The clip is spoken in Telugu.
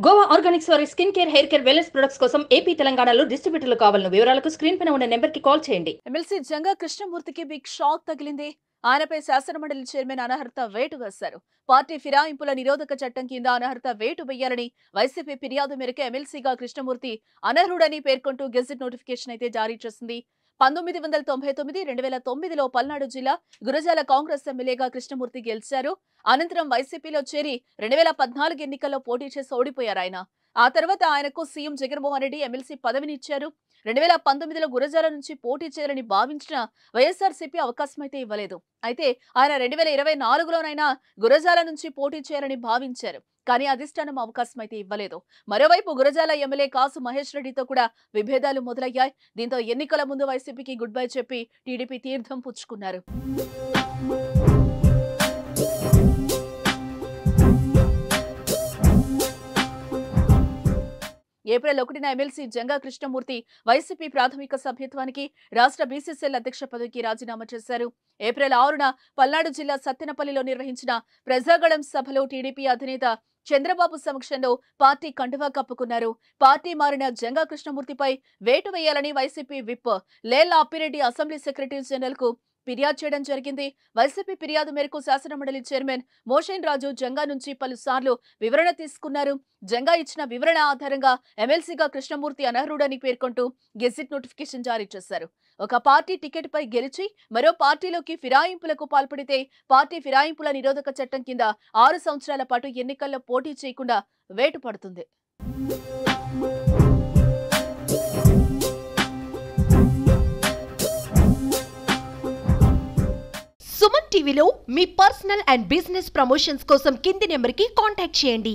గోవా ఆర్గానిక్స్ వారి skin care, hair care, wellness products కోసం ఏపీ, తెలంగాణలో డిస్ట్రిబ్యూటర్లు కావాలను వివరాలకు స్క్రీన్ పైన ఉన్న నెంబర్కి కాల్ చేయండి. ఎమ్మెల్సీ జంగా కృష్ణమూర్తికి బిగ్ షాక్ తగిలింది. ఆయనపై శాసనమండలి చైర్మన్ అనర్హత వేటు వేశారు. పార్టీ ఫిరాయింపుల నిరోధక చట్టం కింద అనర్హత వేటు వేయాలని వైసీపీ ఫిర్యాదు మేరకు ఎమ్మెల్సీగా కృష్ణమూర్తి అనర్హుడని పేర్కొంటూ గెజిట్ నోటిఫికేషన్ అయితే జారీ చేసింది. 1999-2009లో పల్నాడు జిల్లా గురజాల కాంగ్రెస్ ఎమ్మెల్యేగా కృష్ణమూర్తి గెలిచారు. అనంతరం వైసీపీలో చేరి 2014 ఎన్నికల్లో పోటీ చేసి ఓడిపోయారు ఆయన. ఆ తర్వాత ఆయనకు సీఎం జగన్మోహన్ రెడ్డి ఎమ్మెల్సీ పదవిని ఇచ్చారు. 2019లో గురజాల నుంచి పోటీ చేయాలని భావించిన వైఎస్ఆర్సీపీ అవకాశం అయితే ఇవ్వలేదు. అయితే ఆయన 2024లోనైనా గురజాల నుంచి పోటీ చేయాలని భావించారు. కానీ అధిష్టానం అవకాశం అయితే ఇవ్వలేదు. మరోవైపు గురజాల ఎమ్మెల్యే కాసు మహేష్ రెడ్డితో కూడా విభేదాలు మొదలయ్యాయి. దీంతో ఎన్నికల ముందు వైసీపీకి గుడ్ బై చెప్పి టీడీపీ తీర్థం పుచ్చుకున్నారు. ఏప్రిల్ 1న ఎమ్మెల్సీ జంగా కృష్ణమూర్తి వైసీపీ ప్రాథమిక సభ్యత్వానికి, రాష్ట్ర బీసీసీఎల్ అధ్యక్ష పదవికి రాజీనామా చేశారు. ఏప్రిల్ 6న పల్నాడు జిల్లా సత్తెనపల్లిలో నిర్వహించిన ప్రజాగళం సభలో టీడీపీ అధినేత చంద్రబాబు సమక్షంలో పార్టీ కండువా కప్పుకున్నారు. పార్టీ మారిన జంగా కృష్ణమూర్తిపై వేటు వేయాలని YCP whip Lella Appireddy assembly secretary general కు ఫిర్యాదు చేయడం జరిగింది. వైసీపీ ఫిర్యాదు మేరకు శాసనమండలి చైర్మన్ మోషన్ రాజు జంగా నుంచి పలుసార్లు వివరణ తీసుకున్నారు. జంగా ఇచ్చిన వివరణ ఆధారంగా ఎమ్మెల్సీగా కృష్ణమూర్తి అనర్హుడని పేర్కొంటూ గెజిట్ నోటిఫికేషన్ జారీ చేశారు. ఒక పార్టీ టికెట్ పై గెలిచి మరో పార్టీలోకి ఫిరాయింపులకు పాల్పడితే పార్టీ ఫిరాయింపుల నిరోధక చట్టం కింద 6 సంవత్సరాల పాటు ఎన్నికల్లో పోటీ చేయకుండా వేటు పడుతుంది. సుమన్ టీవీలో మీ పర్సనల్ అండ్ బిజినెస్ ప్రమోషన్స్ కోసం కింది నెంబర్కి కాంటాక్ట్ చేయండి.